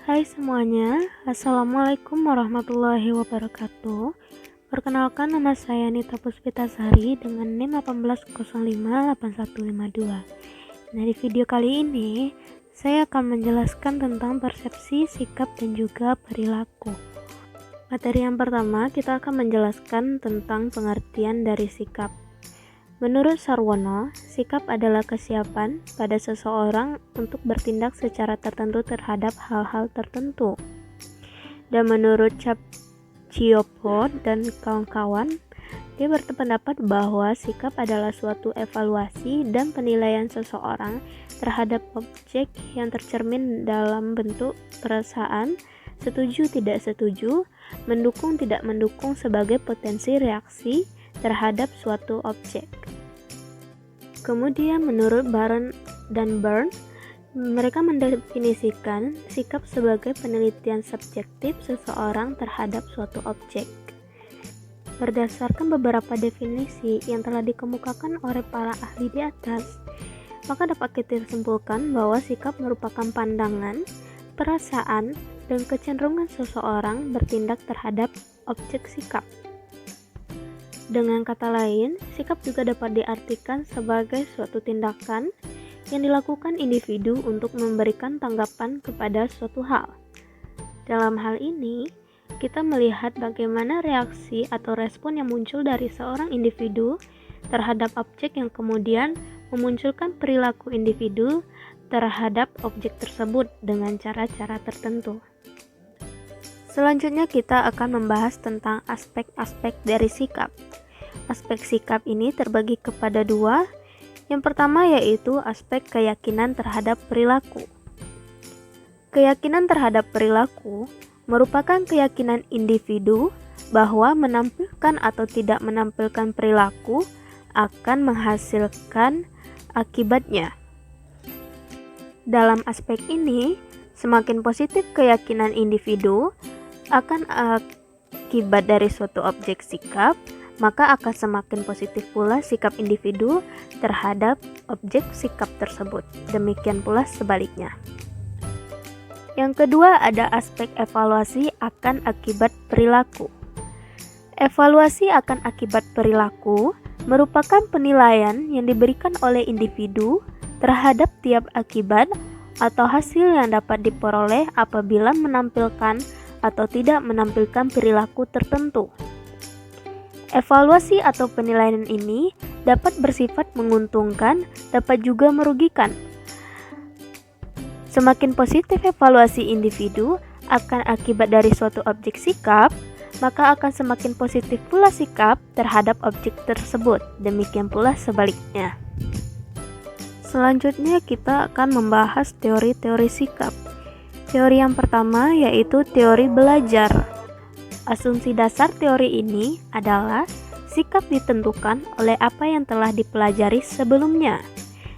Hai semuanya, Assalamualaikum warahmatullahi wabarakatuh. Perkenalkan, nama saya Nita Puspitasari dengan NIM 18058152. Nah, di video kali ini saya akan menjelaskan tentang persepsi, sikap, dan juga perilaku. Materi yang pertama, kita akan menjelaskan tentang pengertian dari sikap. Menurut Sarwono, sikap adalah kesiapan pada seseorang untuk bertindak secara tertentu terhadap hal-hal tertentu. Dan menurut Capciopo dan kawan-kawan, dia berpendapat bahwa sikap adalah suatu evaluasi dan penilaian seseorang terhadap objek yang tercermin dalam bentuk perasaan, setuju tidak setuju, mendukung tidak mendukung sebagai potensi reaksi terhadap suatu objek. Kemudian menurut Baron dan Byrne, mereka mendefinisikan sikap sebagai penelitian subjektif seseorang terhadap suatu objek. Berdasarkan beberapa definisi yang telah dikemukakan oleh para ahli di atas, maka dapat kita simpulkan bahwa sikap merupakan pandangan, perasaan, dan kecenderungan seseorang bertindak terhadap objek sikap. Dengan kata lain, sikap juga dapat diartikan sebagai suatu tindakan yang dilakukan individu untuk memberikan tanggapan kepada suatu hal. Dalam hal ini, kita melihat bagaimana reaksi atau respon yang muncul dari seorang individu terhadap objek yang kemudian memunculkan perilaku individu terhadap objek tersebut dengan cara-cara tertentu. Selanjutnya kita akan membahas tentang aspek-aspek dari sikap. Aspek sikap ini terbagi kepada dua. Yang pertama yaitu aspek keyakinan terhadap perilaku. Keyakinan terhadap perilaku merupakan keyakinan individu bahwa menampilkan atau tidak menampilkan perilaku akan menghasilkan akibatnya. Dalam aspek ini, semakin positif keyakinan individu akan akibat dari suatu objek sikap, maka akan semakin positif pula sikap individu terhadap objek sikap tersebut. Demikian pula sebaliknya. Yang kedua ada aspek evaluasi akan akibat perilaku. Evaluasi akan akibat perilaku merupakan penilaian yang diberikan oleh individu terhadap tiap akibat atau hasil yang dapat diperoleh apabila menampilkan atau tidak menampilkan perilaku tertentu. Evaluasi atau penilaian ini dapat bersifat menguntungkan, dapat juga merugikan. Semakin positif evaluasi individu akan akibat dari suatu objek sikap, maka akan semakin positif pula sikap terhadap objek tersebut. Demikian pula sebaliknya. Selanjutnya kita akan membahas teori-teori sikap. Teori yang pertama yaitu teori belajar. Asumsi dasar teori ini adalah sikap ditentukan oleh apa yang telah dipelajari sebelumnya.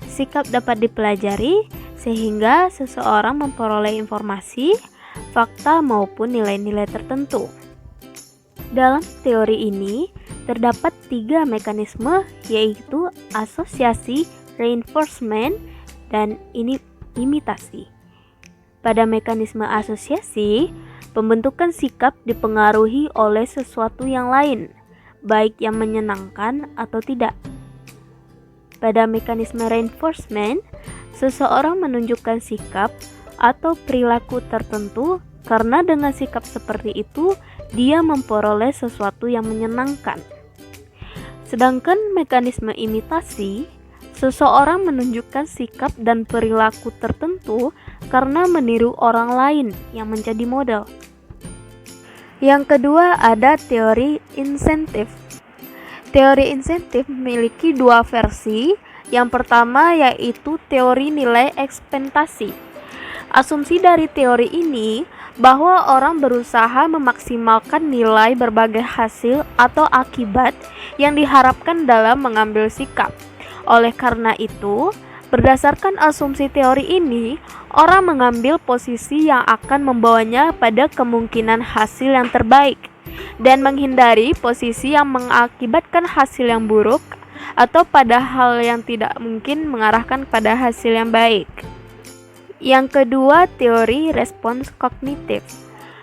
Sikap dapat dipelajari sehingga seseorang memperoleh informasi, fakta maupun nilai-nilai tertentu. Dalam teori ini terdapat 3 mekanisme yaitu asosiasi, reinforcement, dan imitasi. Pada mekanisme asosiasi, pembentukan sikap dipengaruhi oleh sesuatu yang lain, baik yang menyenangkan atau tidak. Pada mekanisme reinforcement, seseorang menunjukkan sikap atau perilaku tertentu karena dengan sikap seperti itu dia memperoleh sesuatu yang menyenangkan. Sedangkan mekanisme imitasi, seseorang menunjukkan sikap dan perilaku tertentu karena meniru orang lain yang menjadi model. Yang kedua ada teori insentif. Teori insentif memiliki 2 versi. Yang pertama yaitu teori nilai ekspektasi. Asumsi dari teori ini bahwa orang berusaha memaksimalkan nilai berbagai hasil atau akibat yang diharapkan dalam mengambil sikap. Oleh karena itu, berdasarkan asumsi teori ini, orang mengambil posisi yang akan membawanya pada kemungkinan hasil yang terbaik dan menghindari posisi yang mengakibatkan hasil yang buruk atau pada hal yang tidak mungkin mengarahkan pada hasil yang baik. Yang kedua, teori respons kognitif.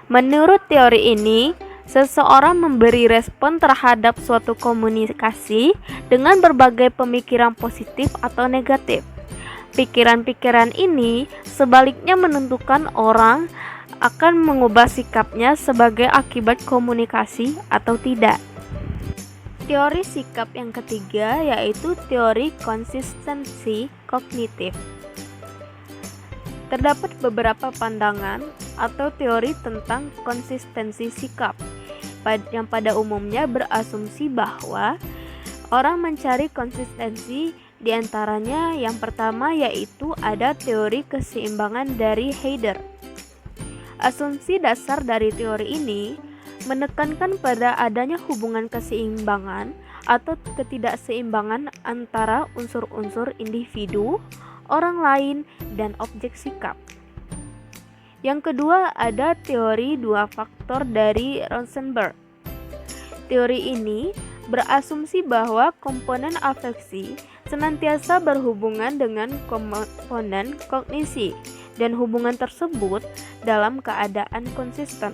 Menurut teori ini, seseorang memberi respon terhadap suatu komunikasi dengan berbagai pemikiran positif atau negatif. Pikiran-pikiran ini sebaliknya menentukan orang akan mengubah sikapnya sebagai akibat komunikasi atau tidak. Teori sikap yang ketiga yaitu teori konsistensi kognitif. Terdapat beberapa pandangan atau teori tentang konsistensi sikap yang pada umumnya berasumsi bahwa orang mencari konsistensi. Di antaranya yang pertama yaitu ada teori keseimbangan dari Heider. Asumsi dasar dari teori ini menekankan pada adanya hubungan keseimbangan atau ketidakseimbangan antara unsur-unsur individu, orang lain, dan objek sikap. Yang kedua ada teori dua faktor dari Rosenberg. Teori ini berasumsi bahwa komponen afeksi senantiasa berhubungan dengan komponen kognisi dan hubungan tersebut dalam keadaan konsisten.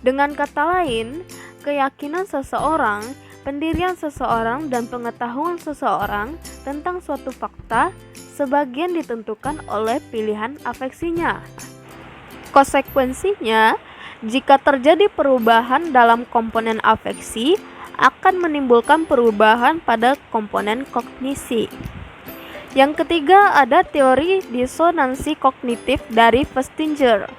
Dengan kata lain, keyakinan seseorang, pendirian seseorang, dan pengetahuan seseorang tentang suatu fakta sebagian ditentukan oleh pilihan afeksinya. Konsekuensinya, jika terjadi perubahan dalam komponen afeksi, akan menimbulkan perubahan pada komponen kognisi. Yang ketiga ada teori disonansi kognitif dari Festinger.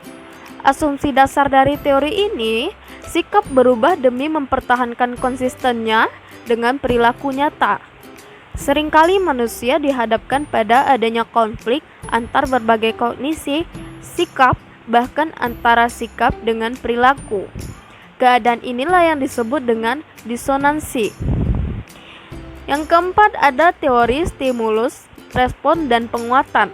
Asumsi dasar dari teori ini, sikap berubah demi mempertahankan konsistennya dengan perilaku nyata. Seringkali manusia dihadapkan pada adanya konflik antar berbagai kognisi, sikap, bahkan antara sikap dengan perilaku. Keadaan inilah yang disebut dengan disonansi. Yang keempat ada teori stimulus, respon, dan penguatan.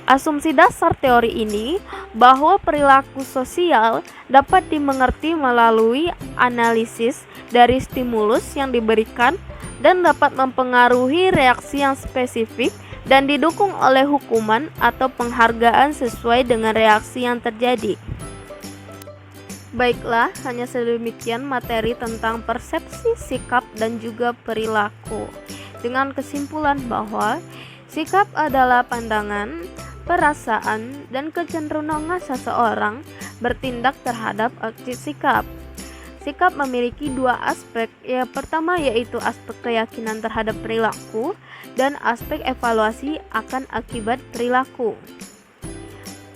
Asumsi dasar teori ini bahwa perilaku sosial dapat dimengerti melalui analisis dari stimulus yang diberikan dan dapat mempengaruhi reaksi yang spesifik dan didukung oleh hukuman atau penghargaan sesuai dengan reaksi yang terjadi. Baiklah, hanya sedemikian materi tentang persepsi, sikap, dan juga perilaku. Dengan kesimpulan bahwa sikap adalah pandangan, perasaan, dan kecenderungan seseorang bertindak terhadap objek sikap. Sikap memiliki dua aspek, yang pertama yaitu aspek keyakinan terhadap perilaku dan aspek evaluasi akan akibat perilaku.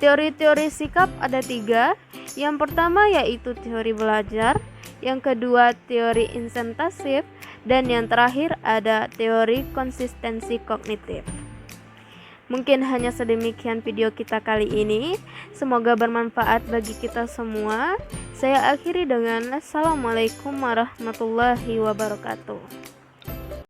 Teori-teori sikap ada tiga. Yang pertama yaitu teori belajar, yang kedua teori insentasif, dan yang terakhir ada teori konsistensi kognitif. Mungkin hanya sedemikian video kita kali ini. Semoga bermanfaat bagi kita semua. Saya akhiri dengan Assalamualaikum warahmatullahi wabarakatuh.